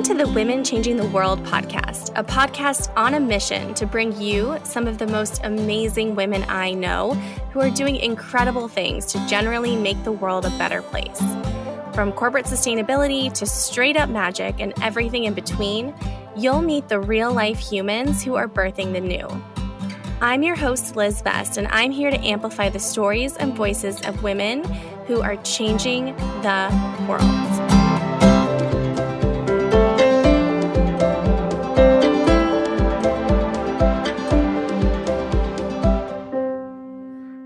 Welcome to the Women Changing the World podcast, a podcast on a mission to bring you some of the most amazing women I know who are doing incredible things to generally make the world a better place. From corporate sustainability to straight up magic and everything in between, you'll meet the real life humans who are birthing the new. I'm your host, Liz Best, and I'm here to amplify the stories and voices of women who are changing the world.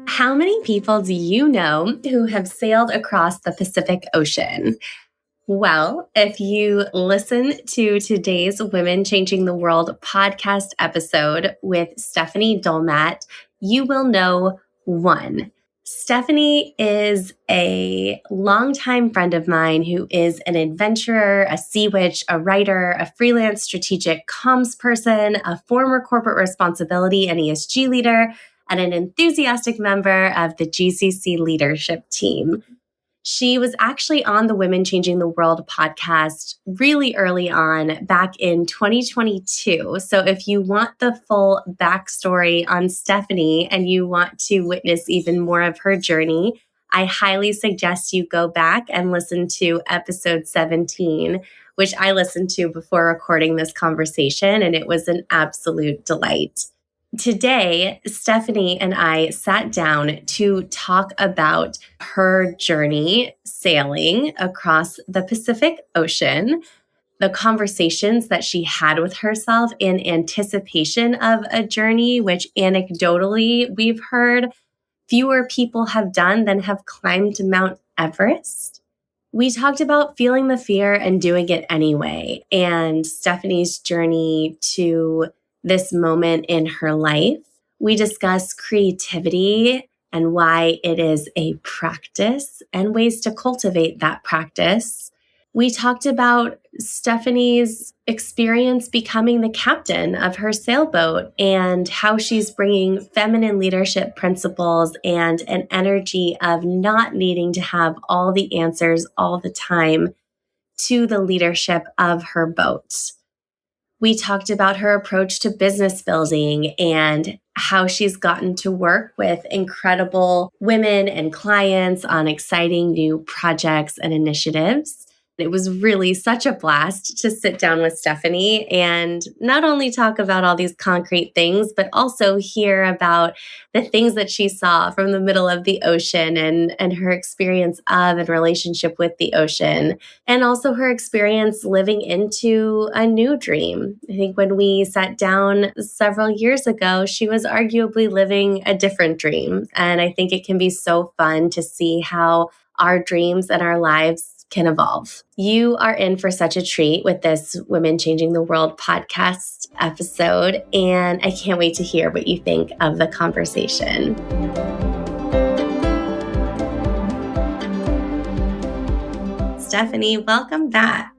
How many people do you know who have sailed across the Pacific Ocean? Well, if you listen to today's Women Changing the World podcast episode with Stephanie Dolmat, you will know one. Stephanie is a longtime friend of mine who is an adventurer, a sea witch, a writer, a freelance strategic comms person, a former corporate responsibility and ESG leader, and an enthusiastic member of the GCC leadership team. She was actually on the Women Changing the World podcast really early on back in 2022. So if you want the full backstory on Stephanie and you want to witness even more of her journey, I highly suggest you go back and listen to episode 17, which I listened to before recording this conversation, and it was an absolute delight. Today, Stephanie and I sat down to talk about her journey sailing across the Pacific Ocean, the conversations that she had with herself in anticipation of a journey, which anecdotally we've heard fewer people have done than have climbed Mount Everest. We talked about feeling the fear and doing it anyway, and Stephanie's journey to this moment in her life. We discuss creativity and why it is a practice and ways to cultivate that practice. We talked about Stephanie's experience becoming the captain of her sailboat and how she's bringing feminine leadership principles and an energy of not needing to have all the answers all the time to the leadership of her boat. We talked about her approach to business building and how she's gotten to work with incredible women and clients on exciting new projects and initiatives. It was really such a blast to sit down with Stephanie and not only talk about all these concrete things, but also hear about the things that she saw from the middle of the ocean and her experience of and relationship with the ocean, and also her experience living into a new dream. I think when we sat down several years ago, she was arguably living a different dream. And I think it can be so fun to see how our dreams and our lives can evolve. You are in for such a treat with this Women Changing the World podcast episode, and I can't wait to hear what you think of the conversation. Stephanie, welcome back.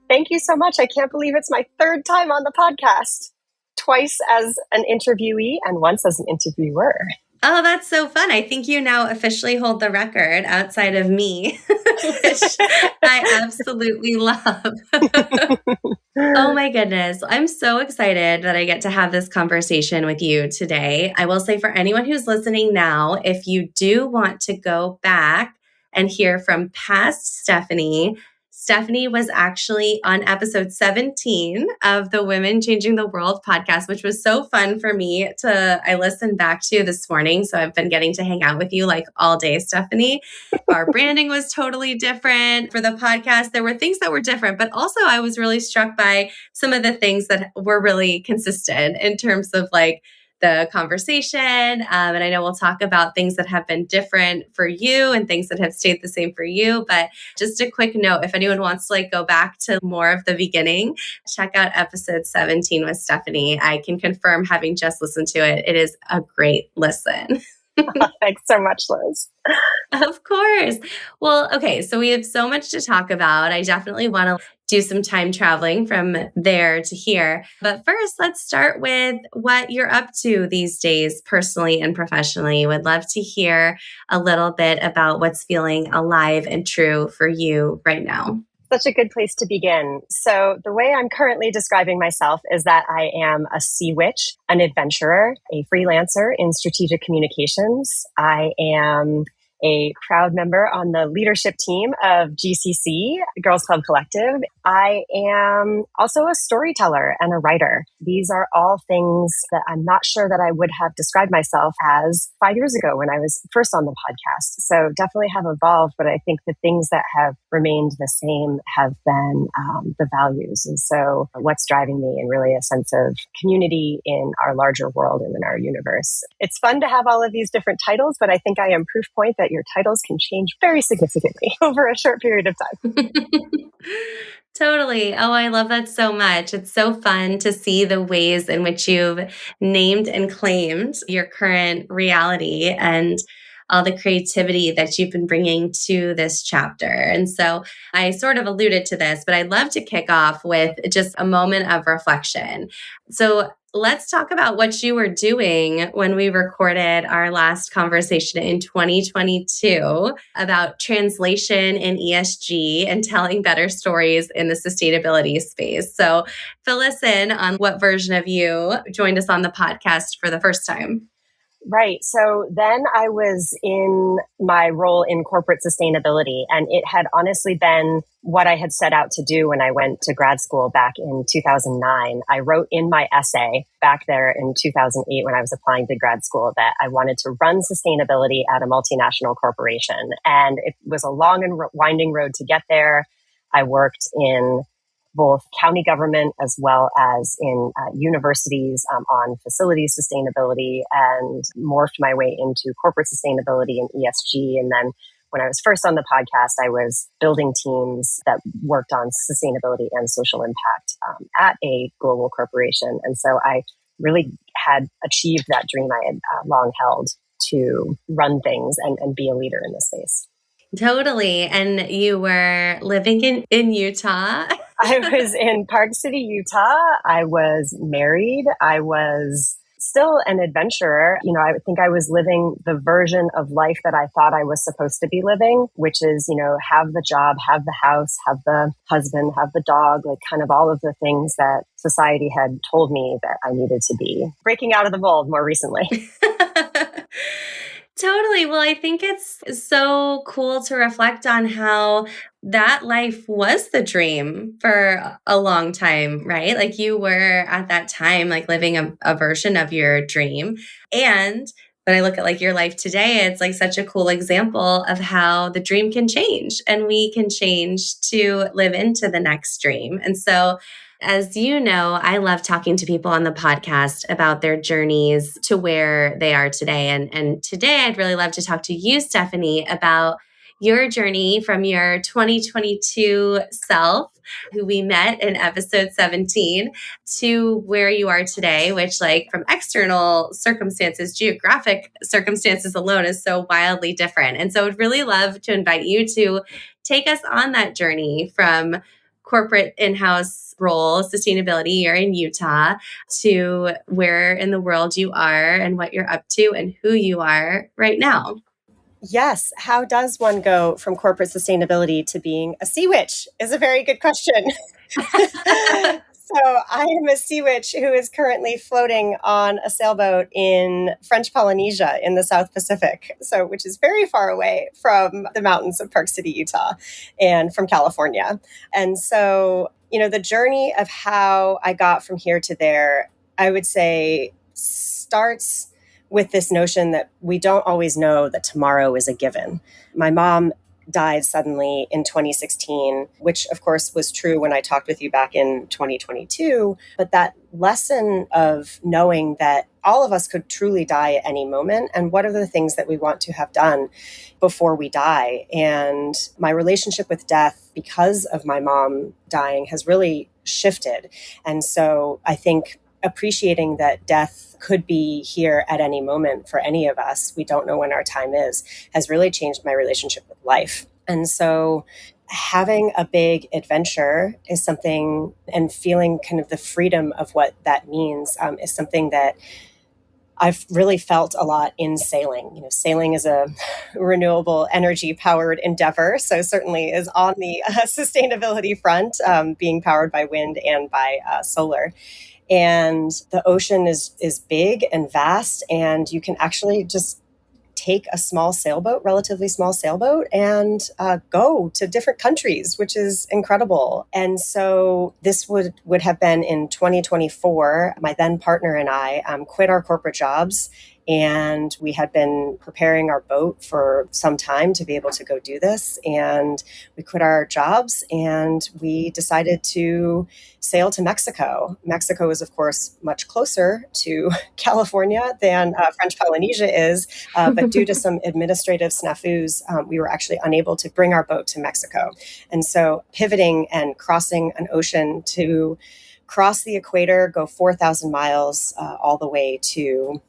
Thank you so much. I can't believe it's my third time on the podcast, twice as an interviewee and once as an interviewer. Oh, that's so fun. I think you now officially hold the record outside of me, which I absolutely love. Oh my goodness. I'm so excited that I get to have this conversation with you today. I will say for anyone who's listening now, if you do want to go back and hear from past Stephanie was actually on episode 17 of the Women Changing the World podcast, which was so fun for me I listened back to this morning. So I've been getting to hang out with you like all day, Stephanie. Our branding was totally different for the podcast. There were things that were different, but also I was really struck by some of the things that were really consistent in terms of like the conversation. And I know we'll talk about things that have been different for you and things that have stayed the same for you. But just a quick note, if anyone wants to like go back to more of the beginning, check out episode 17 with Stephanie. I can confirm, having just listened to it, it is a great listen. Thanks so much, Liz. Of course. Well, okay, so we have so much to talk about. I definitely want to do some time traveling from there to here. But first, let's start with what you're up to these days, personally and professionally. Would love to hear a little bit about what's feeling alive and true for you right now. Such a good place to begin. So the way I'm currently describing myself is that I am a sea witch, an adventurer, a freelancer in strategic communications. I am a proud member on the leadership team of GCC, Girls Club Collective. I am also a storyteller and a writer. These are all things that I'm not sure that I would have described myself as 5 years ago when I was first on the podcast. So definitely have evolved, but I think the things that have remained the same have been the values. And so what's driving me, and really a sense of community in our larger world and in our universe. It's fun to have all of these different titles, but I think I am proof point that your titles can change very significantly over a short period of time. Totally. Oh, I love that so much. It's so fun to see the ways in which you've named and claimed your current reality and all the creativity that you've been bringing to this chapter. And so I sort of alluded to this, but I'd love to kick off with just a moment of reflection. So let's talk about what you were doing when we recorded our last conversation in 2022 about translation in ESG and telling better stories in the sustainability space. So fill us in on what version of you joined us on the podcast for the first time. Right. So then I was in my role in corporate sustainability, and it had honestly been what I had set out to do when I went to grad school back in 2009. I wrote in my essay back there in 2008 when I was applying to grad school that I wanted to run sustainability at a multinational corporation. And it was a long and winding road to get there. I worked in both county government as well as in universities on facility sustainability, and morphed my way into corporate sustainability and ESG. And then when I was first on the podcast, I was building teams that worked on sustainability and social impact at a global corporation. And so I really had achieved that dream I had long held to run things and be a leader in this space. Totally. And you were living in Utah. I was in Park City, Utah. I was married. I was still an adventurer. You know, I think I was living the version of life that I thought I was supposed to be living, which is, you know, have the job, have the house, have the husband, have the dog, like kind of all of the things that society had told me that I needed to be. Breaking out of the mold more recently. Totally. Well, I think it's so cool to reflect on how that life was the dream for a long time, right? Like you were at that time, like living a version of your dream. And when I look at like your life today, it's like such a cool example of how the dream can change and we can change to live into the next dream. And so as you know, I love talking to people on the podcast about their journeys to where they are today. And today I'd really love to talk to you, Stephanie, about your journey from your 2022 self, who we met in episode 17, to where you are today, which like from external circumstances, geographic circumstances alone is so wildly different. And so I'd really love to invite you to take us on that journey from corporate in-house role, sustainability, you're in Utah, to where in the world you are and what you're up to and who you are right now. Yes. How does one go from corporate sustainability to being a sea witch is a very good question. So I am a sea witch who is currently floating on a sailboat in French Polynesia in the South Pacific, so which is very far away from the mountains of Park City, Utah, and from California. And so, you know, the journey of how I got from here to there, I would say, starts with this notion that we don't always know that tomorrow is a given. My mom died suddenly in 2016, which of course was true when I talked with you back in 2022. But that lesson of knowing that all of us could truly die at any moment, and what are the things that we want to have done before we die. And my relationship with death, because of my mom dying, has really shifted. And so I think appreciating that death could be here at any moment for any of us, we don't know when our time is, has really changed my relationship with life. And so having a big adventure is something, and feeling kind of the freedom of what that means is something that I've really felt a lot in sailing. Sailing is a renewable energy powered endeavor. So certainly is on the sustainability front, being powered by wind and by solar. And the ocean is big and vast, and you can actually just take a small sailboat, relatively small sailboat, and go to different countries, which is incredible. And so this would have been in 2024. My then partner and I quit our corporate jobs, and we had been preparing our boat for some time to be able to go do this. And we quit our jobs and we decided to sail to Mexico. Mexico is, of course, much closer to California than French Polynesia is, but due to some administrative snafus, we were actually unable to bring our boat to Mexico. And so pivoting and crossing an ocean to cross the equator, go 4,000 miles all the way to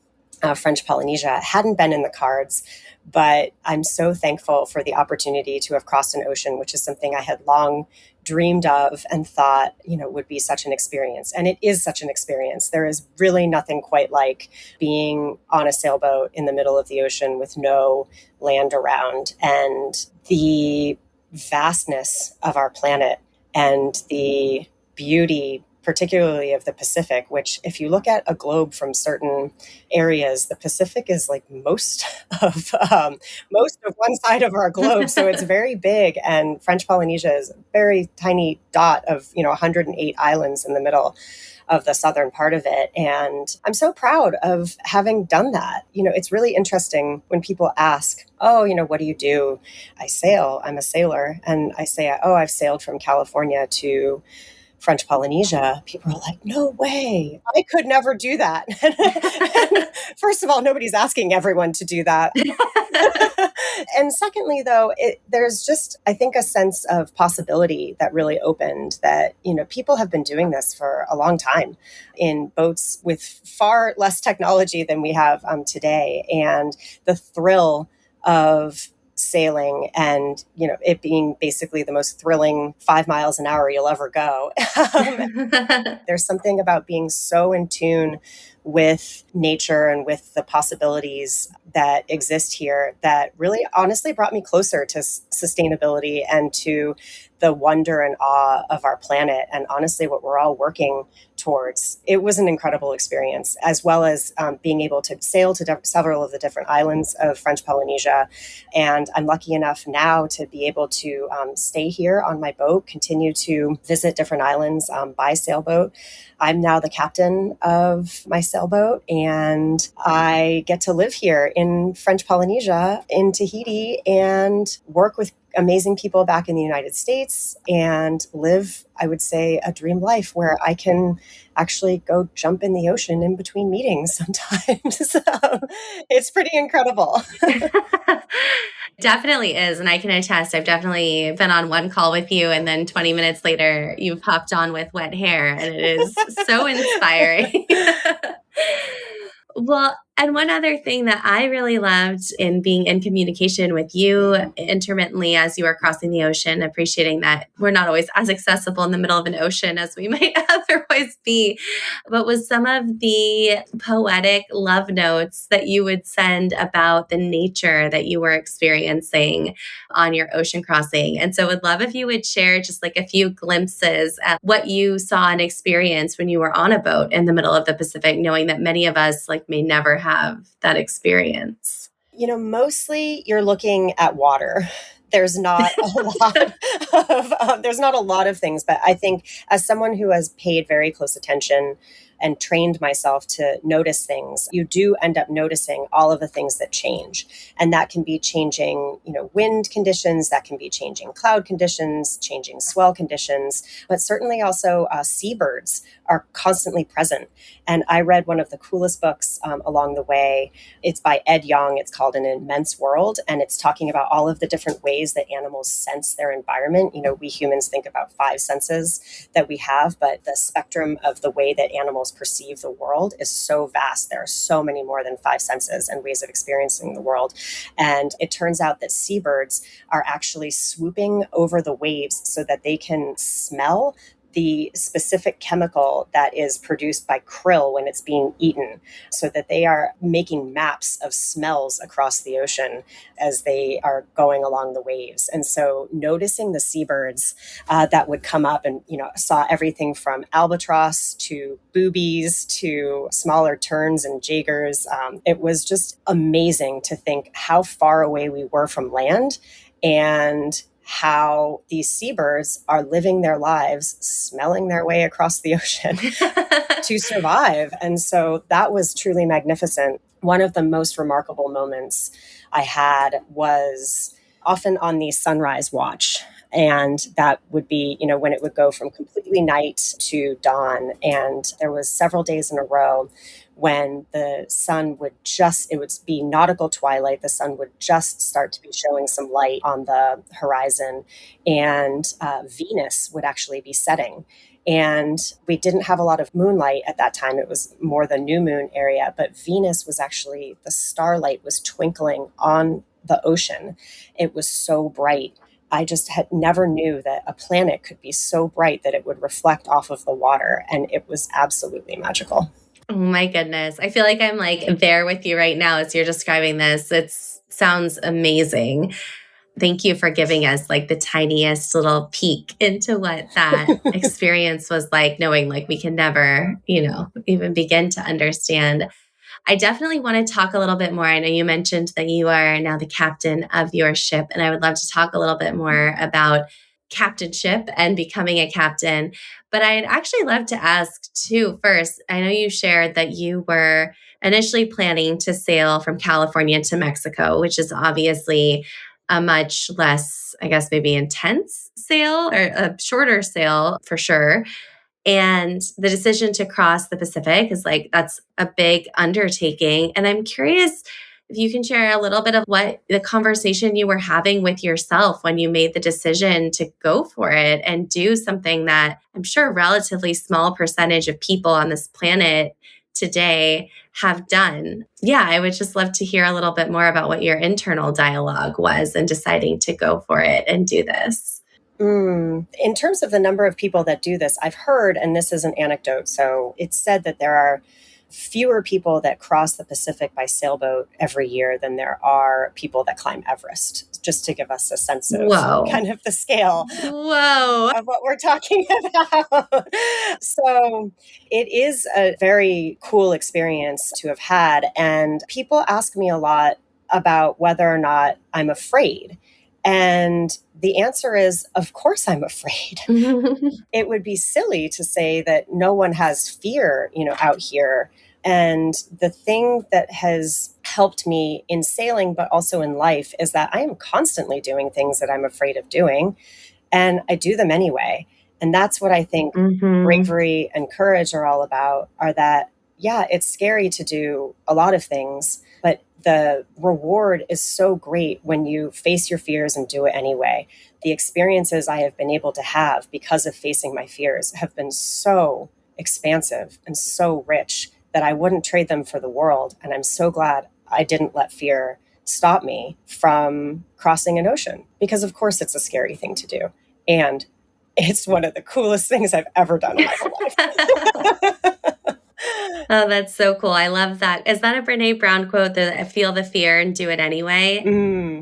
French Polynesia hadn't been in the cards. But I'm so thankful for the opportunity to have crossed an ocean, which is something I had long dreamed of and thought, would be such an experience. And it is such an experience. There is really nothing quite like being on a sailboat in the middle of the ocean with no land around, and the vastness of our planet and the beauty, particularly of the Pacific, which if you look at a globe from certain areas, the Pacific is like most of one side of our globe. So it's very big. And French Polynesia is a very tiny dot of, 108 islands in the middle of the southern part of it. And I'm so proud of having done that. It's really interesting when people ask, oh, what do you do? I sail. I'm a sailor. And I say, oh, I've sailed from California to French Polynesia. People are like, no way, I could never do that. And first of all, nobody's asking everyone to do that. And secondly, though, there's just, I think, a sense of possibility that really opened that, people have been doing this for a long time in boats with far less technology than we have today. And the thrill of sailing and, it being basically the most thrilling 5 miles an hour you'll ever go. There's something about being so in tune with nature and with the possibilities that exist here that really honestly brought me closer to sustainability and to the wonder and awe of our planet and honestly what we're all working towards. It was an incredible experience, as well as being able to sail to several of the different islands of French Polynesia. And I'm lucky enough now to be able to stay here on my boat, continue to visit different islands by sailboat. I'm now the captain of my sailboat, and I get to live here in French Polynesia, in Tahiti, and work with amazing people back in the United States and live, I would say, a dream life where I can actually go jump in the ocean in between meetings sometimes. It's pretty incredible. Definitely is. And I can attest, I've definitely been on one call with you, and then 20 minutes later, you've popped on with wet hair, and it is so inspiring. Well, and one other thing that I really loved in being in communication with you intermittently as you are crossing the ocean, appreciating that we're not always as accessible in the middle of an ocean as we might otherwise be, but was some of the poetic love notes that you would send about the nature that you were experiencing on your ocean crossing. And so would love if you would share just like a few glimpses at what you saw and experienced when you were on a boat in the middle of the Pacific, knowing that many of us may never have that experience. Mostly you're looking at water. There's not a lot of things, but I think as someone who has paid very close attention and trained myself to notice things, you do end up noticing all of the things that change. And that can be changing, wind conditions, that can be changing cloud conditions, changing swell conditions, but certainly also seabirds are constantly present. And I read one of the coolest books along the way. It's by Ed Yong. It's called An Immense World. And it's talking about all of the different ways that animals sense their environment. We humans think about 5 senses that we have, but the spectrum of the way that animals perceive the world is so vast. There are so many more than 5 senses and ways of experiencing the world. And it turns out that seabirds are actually swooping over the waves so that they can smell the specific chemical that is produced by krill when it's being eaten, so that they are making maps of smells across the ocean as they are going along the waves. And so noticing the seabirds that would come up, and saw everything from albatross to boobies to smaller terns and jaegers. It was just amazing to think how far away we were from land, and how these seabirds are living their lives, smelling their way across the ocean to survive. And so that was truly magnificent. One of the most remarkable moments I had was often on the sunrise watch. And that would be, when it would go from completely night to dawn. And there was several days in a row when the sun would it would be nautical twilight. The sun would just start to be showing some light on the horizon, and Venus would actually be setting. And we didn't have a lot of moonlight at that time. It was more the new moon area, but Venus was actually, the starlight was twinkling on the ocean. It was so bright. I just had never knew that a planet could be so bright that it would reflect off of the water. And it was absolutely magical. Oh my goodness. I feel like I'm there with you right now as you're describing this. It sounds amazing. Thank you for giving us the tiniest little peek into what that experience was like, knowing we can never, even begin to understand. I definitely want to talk a little bit more. I know you mentioned that you are now the captain of your ship, and I would love to talk a little bit more about captainship and becoming a captain. But I'd actually love to ask too, first, I know you shared that you were initially planning to sail from California to Mexico, which is obviously a much less, I guess, maybe intense sail, or a shorter sail for sure. And the decision to cross the Pacific is that's a big undertaking. And I'm curious if you can share a little bit of what the conversation you were having with yourself when you made the decision to go for it and do something that I'm sure a relatively small percentage of people on this planet today have done. Yeah, I would just love to hear a little bit more about what your internal dialogue was in deciding to go for it and do this. In terms of the number of people that do this, I've heard, and this is an anecdote, so it's said that there are fewer people that cross the Pacific by sailboat every year than there are people that climb Everest, just to give us a sense of kind of the scale of what we're talking about. So it is a very cool experience to have had. And people ask me a lot about whether or not I'm afraid. And the answer is, of course, I'm afraid. It would be silly to say that no one has fear, out here. And the thing that has helped me in sailing, but also in life, is that I am constantly doing things that I'm afraid of doing, and I do them anyway. And that's what I think bravery and courage are all about, are that, yeah, it's scary to do a lot of things, but the reward is so great when you face your fears and do it anyway. The experiences I have been able to have because of facing my fears have been so expansive and so rich that I wouldn't trade them for the world. And I'm so glad I didn't let fear stop me from crossing an ocean, because of course it's a scary thing to do. And it's one of the coolest things I've ever done in my whole life. Oh, that's so cool. I love that. Is that a Brene Brown quote, that I feel the fear and do it anyway?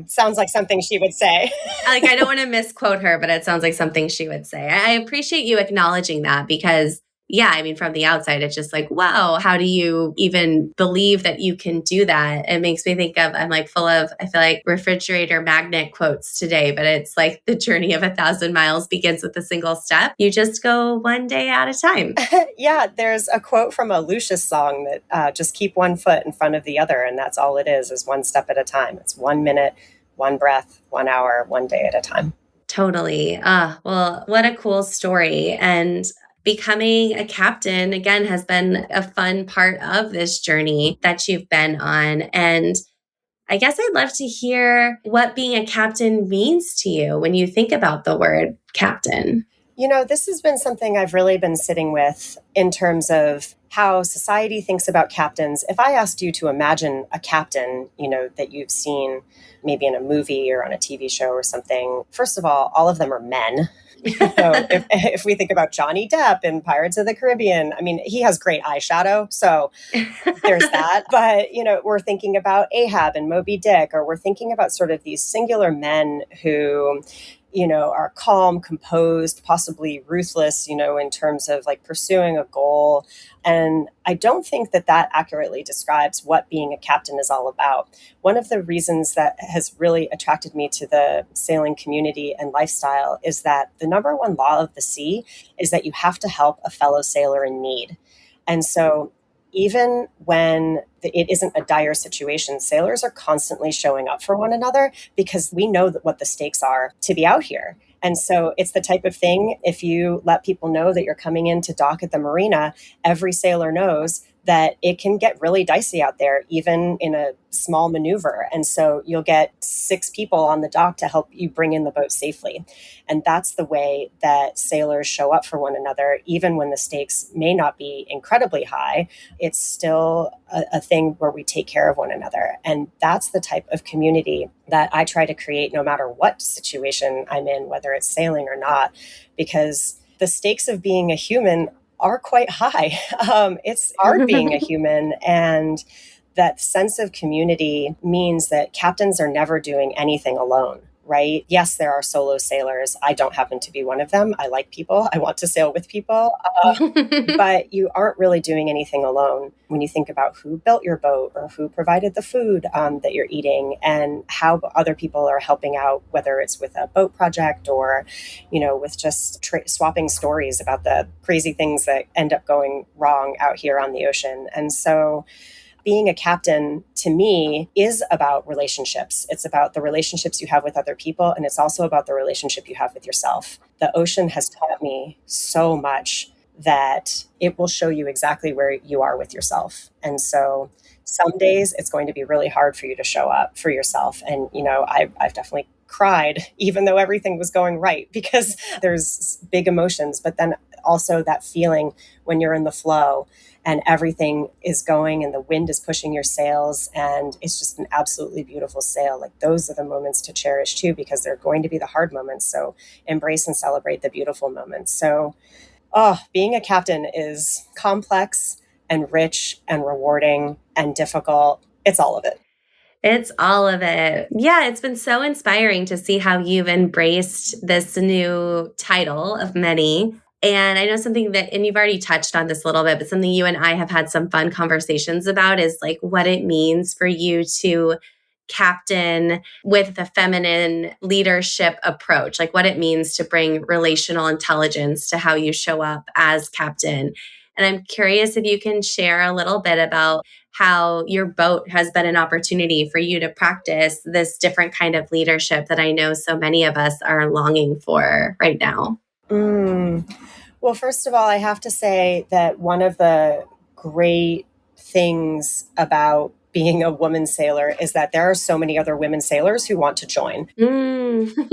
Sounds like something she would say. I don't want to misquote her, but it sounds like something she would say. I appreciate you acknowledging that, because yeah, I mean, from the outside, it's just wow, how do you even believe that you can do that? It makes me think of, I'm full of, I feel like, refrigerator magnet quotes today, but it's the journey of 1,000 miles begins with a single step. You just go one day at a time. Yeah, there's a quote from a Lucius song that just keep one foot in front of the other. And that's all it is one step at a time. It's 1 minute, one breath, 1 hour, one day at a time. Totally. Well, what a cool story. And becoming a captain, again, has been a fun part of this journey that you've been on. And I guess I'd love to hear what being a captain means to you when you think about the word captain. This has been something I've really been sitting with in terms of how society thinks about captains. If I asked you to imagine a captain, that you've seen maybe in a movie or on a TV show or something, first of all of them are men. If we think about Johnny Depp in Pirates of the Caribbean, I mean, he has great eyeshadow. So there's that. But, we're thinking about Ahab and Moby Dick, or we're thinking about sort of these singular men who, are calm, composed, possibly ruthless, in terms of like pursuing a goal. And I don't think that accurately describes what being a captain is all about. One of the reasons that has really attracted me to the sailing community and lifestyle is that the number one law of the sea is that you have to help a fellow sailor in need. And so even when it isn't a dire situation, sailors are constantly showing up for one another because we know what the stakes are to be out here. And so it's the type of thing, if you let people know that you're coming in to dock at the marina, every sailor knows that it can get really dicey out there, even in a small maneuver. And so you'll get 6 people on the dock to help you bring in the boat safely. And that's the way that sailors show up for one another, even when the stakes may not be incredibly high. It's still a thing where we take care of one another. And that's the type of community that I try to create no matter what situation I'm in, whether it's sailing or not, because the stakes of being a human are quite high. It's hard being a human, and that sense of community means that captains are never doing anything alone, right? Yes, there are solo sailors. I don't happen to be one of them. I like people. I want to sail with people. But you aren't really doing anything alone when you think about who built your boat or who provided the food that you're eating, and how other people are helping out, whether it's with a boat project or, with just swapping stories about the crazy things that end up going wrong out here on the ocean. And so being a captain, to me, is about relationships. It's about the relationships you have with other people, and it's also about the relationship you have with yourself. The ocean has taught me so much that it will show you exactly where you are with yourself. And so some days it's going to be really hard for you to show up for yourself. And, I've definitely cried, even though everything was going right, because there's big emotions, but then also that feeling when you're in the flow and everything is going and the wind is pushing your sails and it's just an absolutely beautiful sail. Like, those are the moments to cherish too, because they're going to be the hard moments. So embrace and celebrate the beautiful moments. So, being a captain is complex and rich and rewarding and difficult. It's all of it. It's all of it. Yeah, it's been so inspiring to see how you've embraced this new title of many. And I know something that, and you've already touched on this a little bit, but something you and I have had some fun conversations about is like what it means for you to captain with the feminine leadership approach, like what it means to bring relational intelligence to how you show up as captain. And I'm curious if you can share a little bit about how your boat has been an opportunity for you to practice this different kind of leadership that I know so many of us are longing for right now. Well, first of all, I have to say that one of the great things about being a woman sailor is that there are so many other women sailors who want to join.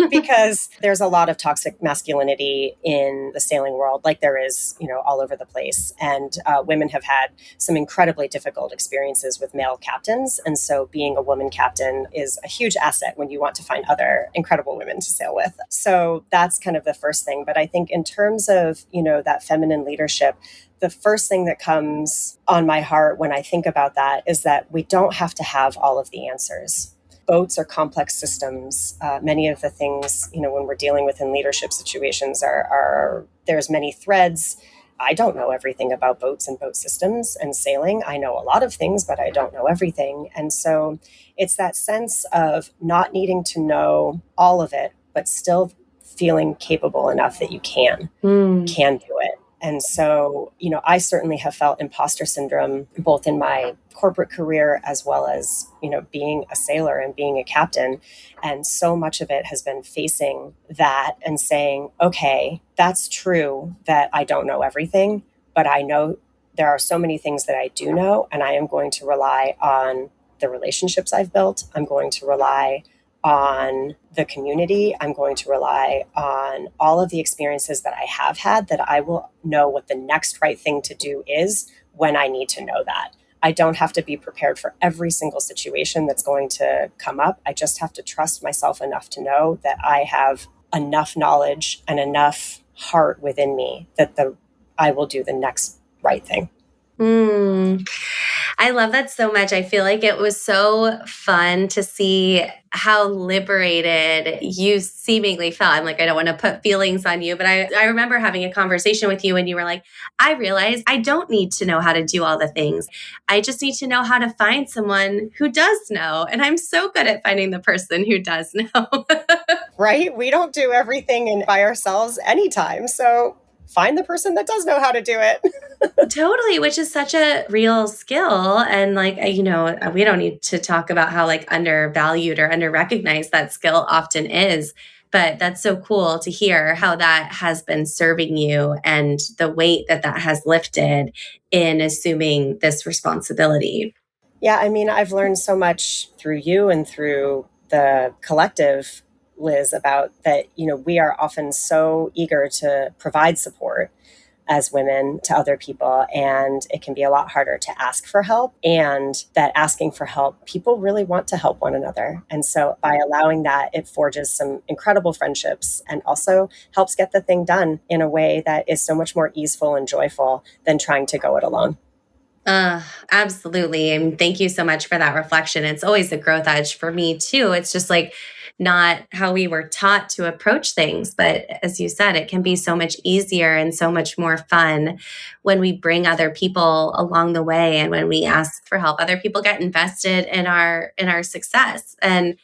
Because there's a lot of toxic masculinity in the sailing world, like there is, all over the place. And women have had some incredibly difficult experiences with male captains. And so being a woman captain is a huge asset when you want to find other incredible women to sail with. So that's kind of the first thing. But I think in terms of, that feminine leadership, the first thing that comes on my heart when I think about that is that we don't have to have all of the answers. Boats are complex systems. Many of the things, when we're dealing with in leadership situations are there's many threads. I don't know everything about boats and boat systems and sailing. I know a lot of things, but I don't know everything. And so it's that sense of not needing to know all of it, but still feeling capable enough that you can do it. And so, I certainly have felt imposter syndrome, both in my corporate career as well as, being a sailor and being a captain. And so much of it has been facing that and saying, okay, that's true that I don't know everything, but I know there are so many things that I do know, and I am going to rely on the relationships I've built. I'm going to rely on the community. I'm going to rely on all of the experiences that I have had, that I will know what the next right thing to do is when I need to know that. I don't have to be prepared for every single situation that's going to come up. I just have to trust myself enough to know that I have enough knowledge and enough heart within me that I will do the next right thing. I love that so much. I feel like it was so fun to see how liberated you seemingly felt. I'm like, I don't want to put feelings on you, but I remember having a conversation with you and you were like, I realized I don't need to know how to do all the things. I just need to know how to find someone who does know. And I'm so good at finding the person who does know. Right? We don't do everything by ourselves anytime. So find the person that does know how to do it. Totally, which is such a real skill. And like, we don't need to talk about how like undervalued or underrecognized that skill often is. But that's so cool to hear how that has been serving you and the weight that that has lifted in assuming this responsibility. Yeah, I mean, I've learned so much through you and through the collective, Liz, about that, we are often so eager to provide support as women to other people. And it can be a lot harder to ask for help. And that asking for help, people really want to help one another. And so by allowing that, it forges some incredible friendships and also helps get the thing done in a way that is so much more easeful and joyful than trying to go it alone. Absolutely. And thank you so much for that reflection. It's always a growth edge for me too. It's just like not how we were taught to approach things. But as you said, it can be so much easier and so much more fun when we bring other people along the way. And when we ask for help, other people get invested in our success. And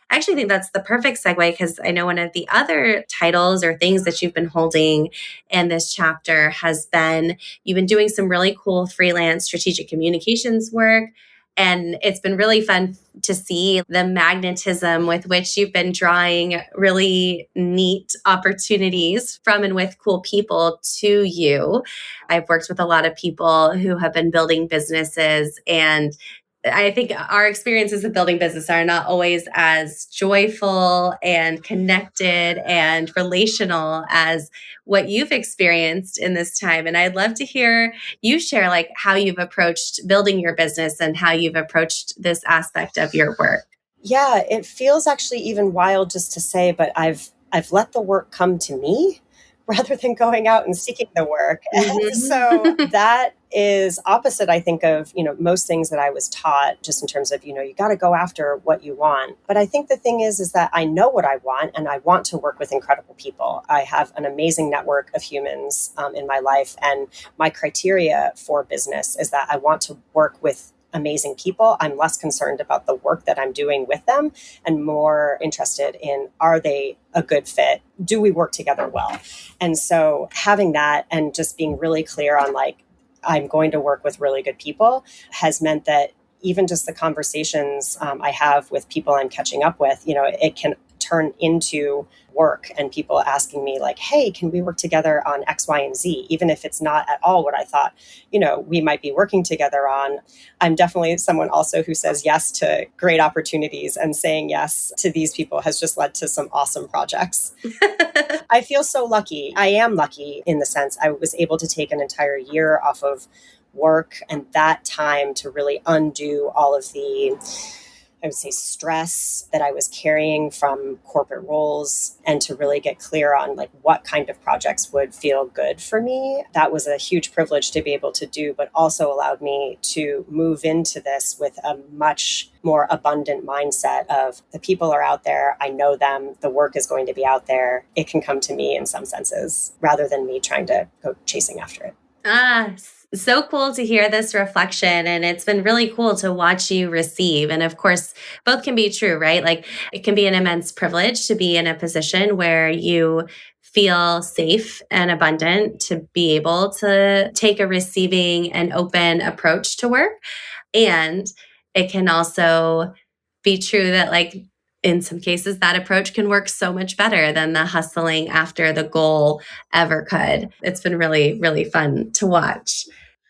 I actually think that's the perfect segue because I know one of the other titles or things that you've been holding in this chapter has been you've been doing some really cool freelance strategic communications work. And it's been really fun to see the magnetism with which you've been drawing really neat opportunities from and with cool people to you. I've worked with a lot of people who have been building businesses, and I think our experiences of building business are not always as joyful and connected and relational as what you've experienced in this time. And I'd love to hear you share like how you've approached building your business and how you've approached this aspect of your work. Yeah, it feels actually even wild just to say, but I've let the work come to me rather than going out and seeking the work. And so that is opposite, I think, of, most things that I was taught just in terms of, you got to go after what you want. But I think the thing is that I know what I want and I want to work with incredible people. I have an amazing network of humans in my life. And my criteria for business is that I want to work with amazing people. I'm less concerned about the work that I'm doing with them and more interested in, are they a good fit? Do we work together well? And so having that and just being really clear on like, I'm going to work with really good people has meant that even just the conversations I have with people I'm catching up with, it can turn into work and people asking me like, hey, can we work together on X, Y, and Z? Even if it's not at all what I thought, we might be working together on. I'm definitely someone also who says yes to great opportunities, and saying yes to these people has just led to some awesome projects. I feel so lucky. I am lucky in the sense I was able to take an entire year off of work and that time to really undo all of the, I would say, stress that I was carrying from corporate roles and to really get clear on like what kind of projects would feel good for me. That was a huge privilege to be able to do, but also allowed me to move into this with a much more abundant mindset of the people are out there. I know them. The work is going to be out there. It can come to me in some senses rather than me trying to go chasing after it. So cool to hear this reflection. And it's been really cool to watch you receive. And of course, both can be true, right? Like it can be an immense privilege to be in a position where you feel safe and abundant to be able to take a receiving and open approach to work. And it can also be true that like in some cases, that approach can work so much better than the hustling after the goal ever could. It's been really, really fun to watch.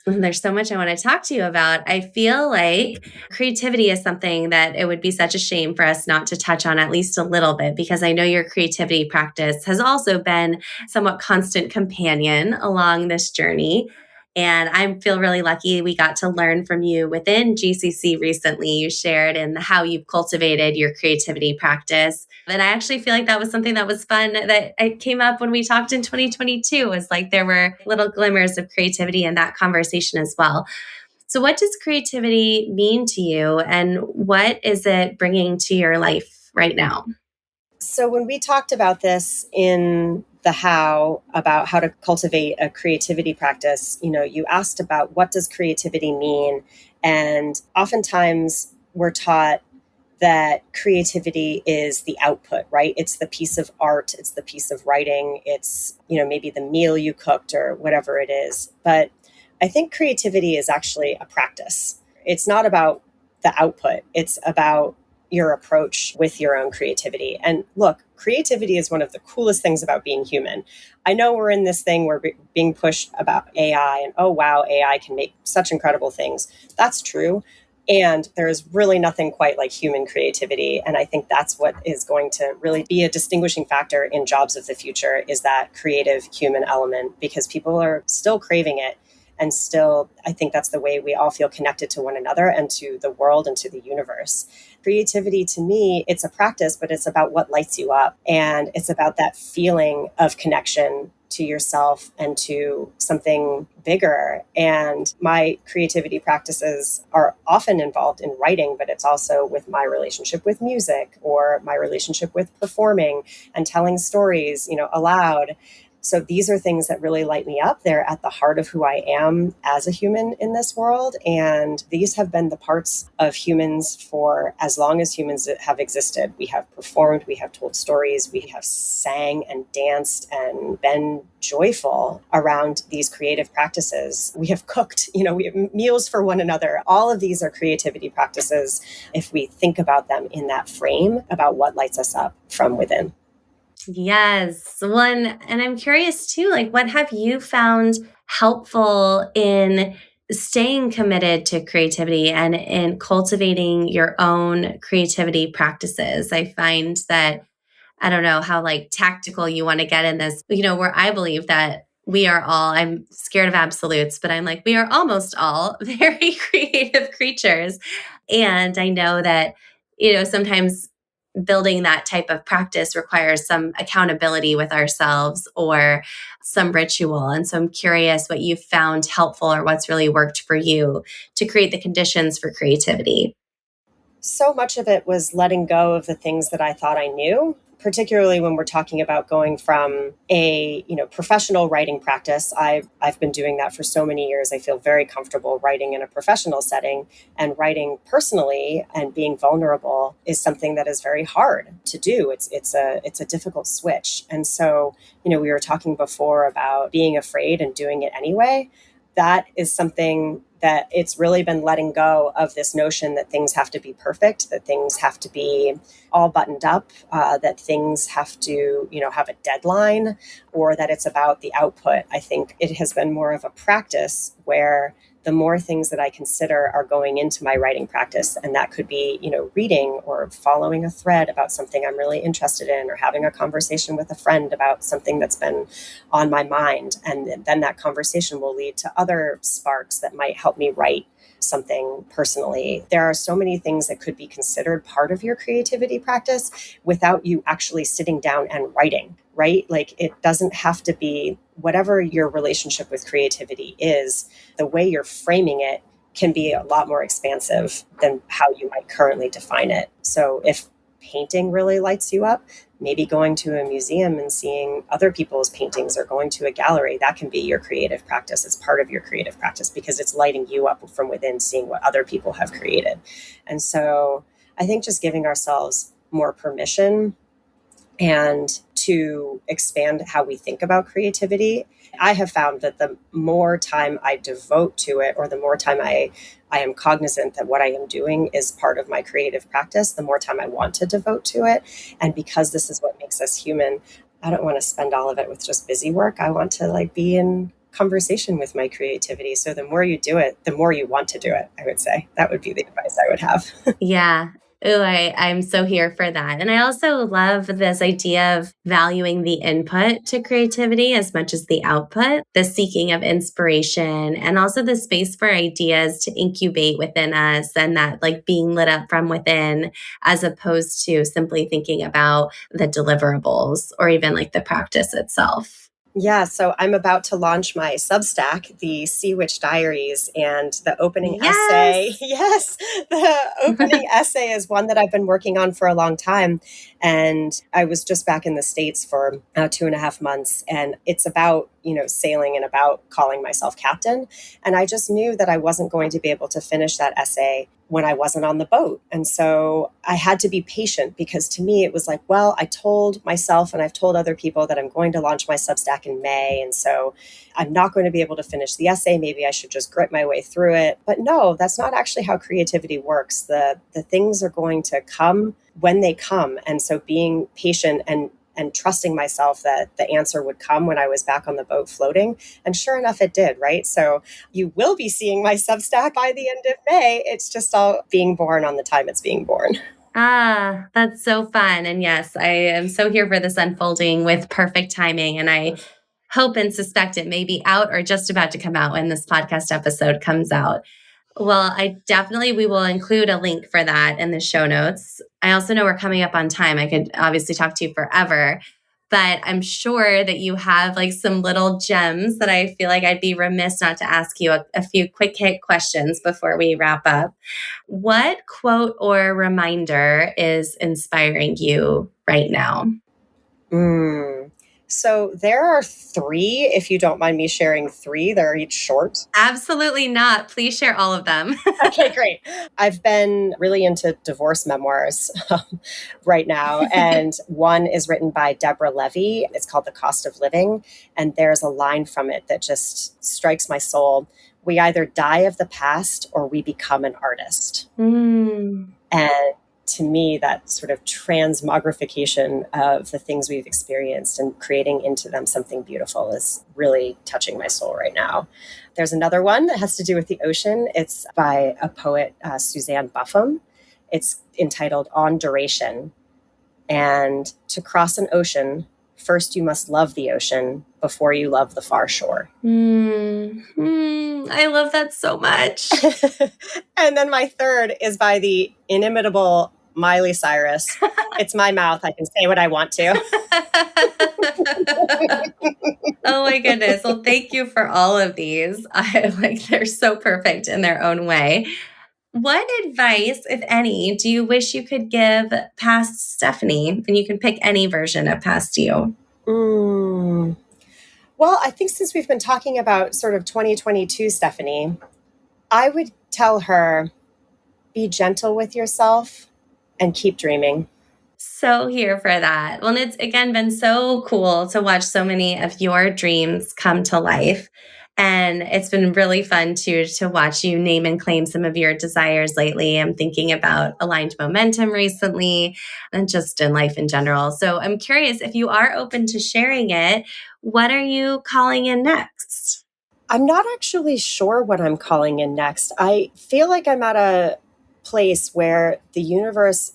And there's so much I want to talk to you about. I feel like creativity is something that it would be such a shame for us not to touch on at least a little bit, because I know your creativity practice has also been somewhat constant companion along this journey. And I feel really lucky we got to learn from you within GCC recently. You shared in how you've cultivated your creativity practice. And I actually feel like that was something that was fun that it came up when we talked in 2022, was like there were little glimmers of creativity in that conversation as well. So what does creativity mean to you, and what is it bringing to your life right now? So when we talked about this in the how, about how to cultivate a creativity practice, you asked about what does creativity mean? And oftentimes we're taught that creativity is the output, right? It's the piece of art, it's the piece of writing, it's, maybe the meal you cooked or whatever it is. But I think creativity is actually a practice. It's not about the output, it's about your approach with your own creativity. And look, creativity is one of the coolest things about being human. I know we're in this thing where we're being pushed about AI and, oh, wow, AI can make such incredible things. That's true. And there's really nothing quite like human creativity. And I think that's what is going to really be a distinguishing factor in jobs of the future, is that creative human element, because people are still craving it. And still, I think that's the way we all feel connected to one another and to the world and to the universe. Creativity, to me, it's a practice, but it's about what lights you up. And it's about that feeling of connection to yourself and to something bigger. And my creativity practices are often involved in writing, but it's also with my relationship with music or my relationship with performing and telling stories, aloud. So these are things that really light me up. They're at the heart of who I am as a human in this world. And these have been the parts of humans for as long as humans have existed. We have performed, we have told stories, we have sang and danced and been joyful around these creative practices. We have cooked, we have meals for one another. All of these are creativity practices if we think about them in that frame about what lights us up from within. Yes. One, and I'm curious too, like what have you found helpful in staying committed to creativity and in cultivating your own creativity practices? I find that I don't know how like tactical you want to get in this, where I believe that we are all, I'm scared of absolutes, but I'm like, we are almost all very creative creatures. And I know that, sometimes building that type of practice requires some accountability with ourselves or some ritual. And so I'm curious what you've found helpful or what's really worked for you to create the conditions for creativity. So much of it was letting go of the things that I thought I knew, particularly when we're talking about going from a professional writing practice. I've been doing that for so many years. I feel very comfortable writing in a professional setting, and writing personally and being vulnerable is something that is very hard to do. It's a difficult switch. And so, we were talking before about being afraid and doing it anyway. That is something that it's really been letting go of this notion that things have to be perfect, that things have to be all buttoned up, that things have to, have a deadline, or that it's about the output. I think it has been more of a practice where the more things that I consider are going into my writing practice, and that could be, reading or following a thread about something I'm really interested in, or having a conversation with a friend about something that's been on my mind. And then that conversation will lead to other sparks that might help me write something personally. There are so many things that could be considered part of your creativity practice without you actually sitting down and writing, right? Like it doesn't have to be whatever your relationship with creativity is, the way you're framing it can be a lot more expansive than how you might currently define it. So if painting really lights you up, maybe going to a museum and seeing other people's paintings or going to a gallery, that can be your creative practice. It's part of your creative practice because it's lighting you up from within, seeing what other people have created. And so I think just giving ourselves more permission and to expand how we think about creativity. I have found that the more time I devote to it, or the more time I am cognizant that what I am doing is part of my creative practice, the more time I want to devote to it. And because this is what makes us human, I don't want to spend all of it with just busy work. I want to be in conversation with my creativity. So the more you do it, the more you want to do it, I would say. That would be the advice I would have. Yeah. Oh, I'm so here for that. And I also love this idea of valuing the input to creativity as much as the output, the seeking of inspiration, and also the space for ideas to incubate within us and that like being lit up from within, as opposed to simply thinking about the deliverables or even like the practice itself. Yeah, so I'm about to launch my Substack, the Sea Witch Diaries, and the opening essay. Yes. Yes, the opening essay is one that I've been working on for a long time. And I was just back in the States for 2.5 months, and it's about, sailing and about calling myself captain. And I just knew that I wasn't going to be able to finish that essay when I wasn't on the boat. And so I had to be patient because to me, it was like, well, I told myself and I've told other people that I'm going to launch my Substack in May. And so I'm not going to be able to finish the essay. Maybe I should just grit my way through it. But no, that's not actually how creativity works. The things are going to come when they come. And so being patient and trusting myself that the answer would come when I was back on the boat floating. And sure enough, it did, right? So you will be seeing my Substack by the end of May. It's just all being born on the time it's being born. Ah, that's so fun. And yes, I am so here for this unfolding with perfect timing. And I hope and suspect it may be out or just about to come out when this podcast episode comes out. Well, we will include a link for that in the show notes. I also know we're coming up on time. I could obviously talk to you forever, but I'm sure that you have like some little gems that I feel like I'd be remiss not to ask you a few quick hit questions before we wrap up. What quote or reminder is inspiring you right now? So there are three, if you don't mind me sharing three. They're each short. Absolutely not. Please share all of them. Okay, great. I've been really into divorce memoirs right now. And one is written by Deborah Levy. It's called The Cost of Living. And there's a line from it that just strikes my soul. We either die of the past or we become an artist. And to me, that sort of transmogrification of the things we've experienced and creating into them something beautiful is really touching my soul right now. There's another one that has to do with the ocean. It's by a poet, Suzanne Buffum. It's entitled On Duration. And to cross an ocean, first you must love the ocean before you love the far shore. I love that so much. And then my third is by the inimitable Miley Cyrus. It's my mouth. I can say what I want to. Oh my goodness. Well, thank you for all of these. They're so perfect in their own way. What advice, if any, do you wish you could give past Stephanie? And you can pick any version of past you. Well, I think since we've been talking about sort of 2022 Stephanie, I would tell her, be gentle with yourself and keep dreaming. So here for that. Well, it's again been so cool to watch so many of your dreams come to life. And it's been really fun to watch you name and claim some of your desires lately. I'm thinking about aligned momentum recently and just in life in general. So I'm curious if you are open to sharing it, what are you calling in next? I'm not actually sure what I'm calling in next. I feel like I'm at a place where the universe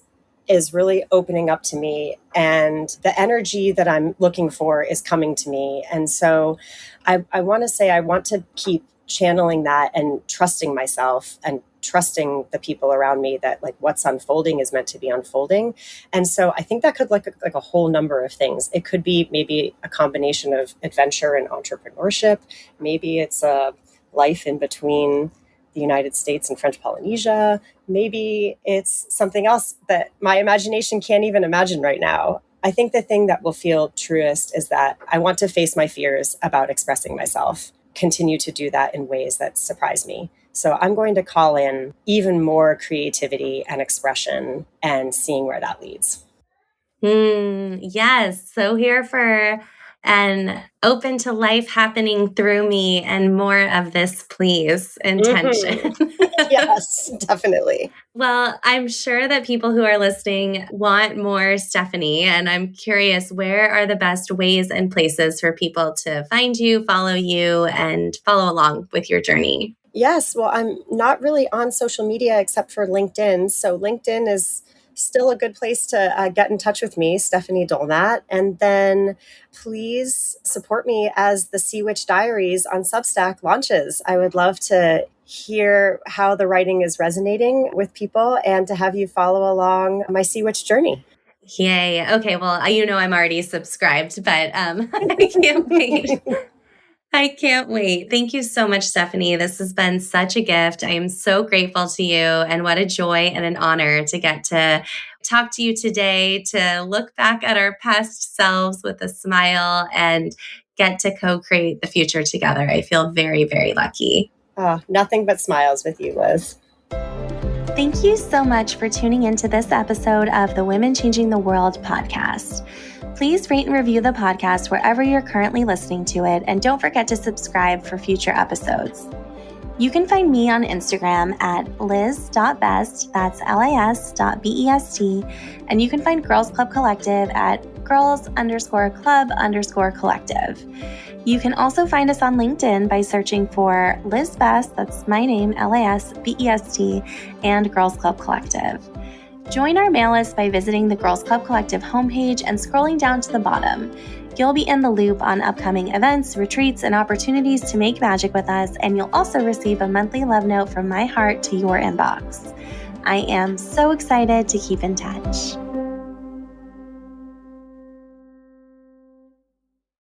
is really opening up to me and the energy that I'm looking for is coming to me. And so I want to say I want to keep channeling that and trusting myself and trusting the people around me that like what's unfolding is meant to be unfolding. And so I think that could look like a whole number of things. It could be maybe a combination of adventure and entrepreneurship. Maybe it's a life in between the United States and French Polynesia. Maybe it's something else that my imagination can't even imagine right now. I think the thing that will feel truest is that I want to face my fears about expressing myself, continue to do that in ways that surprise me. So I'm going to call in even more creativity and expression and seeing where that leads. Yes. So here for and open to life happening through me and more of this, please, intention. Yes, definitely. Well, I'm sure that people who are listening want more Stephanie, and I'm curious, where are the best ways and places for people to find you, follow you, and follow along with your journey? Yes, well, I'm not really on social media except for LinkedIn. So LinkedIn is still a good place to get in touch with me, Stephanie Dolmat. And then please support me as the Sea Witch Diaries on Substack launches. I would love to hear how the writing is resonating with people and to have you follow along my Sea Witch journey. Yay. Okay. Well, I'm already subscribed, but I can't wait. I can't wait. Thank you so much, Stephanie. This has been such a gift. I am so grateful to you, and what a joy and an honor to get to talk to you today, to look back at our past selves with a smile and get to co-create the future together. I feel very, very lucky. Oh, nothing but smiles with you, Liz. Thank you so much for tuning into this episode of the Women Changing the World podcast. Please rate and review the podcast wherever you're currently listening to it, and don't forget to subscribe for future episodes. You can find me on Instagram at liz.best, that's lis.best, and you can find Girls Club Collective at girls_club_collective. You can also find us on LinkedIn by searching for Liz Best, that's my name, LASBEST, and Girls Club Collective. Join our mail list by visiting the Girls Club Collective homepage and scrolling down to the bottom. You'll be in the loop on upcoming events, retreats, and opportunities to make magic with us, and you'll also receive a monthly love note from my heart to your inbox. I am so excited to keep in touch.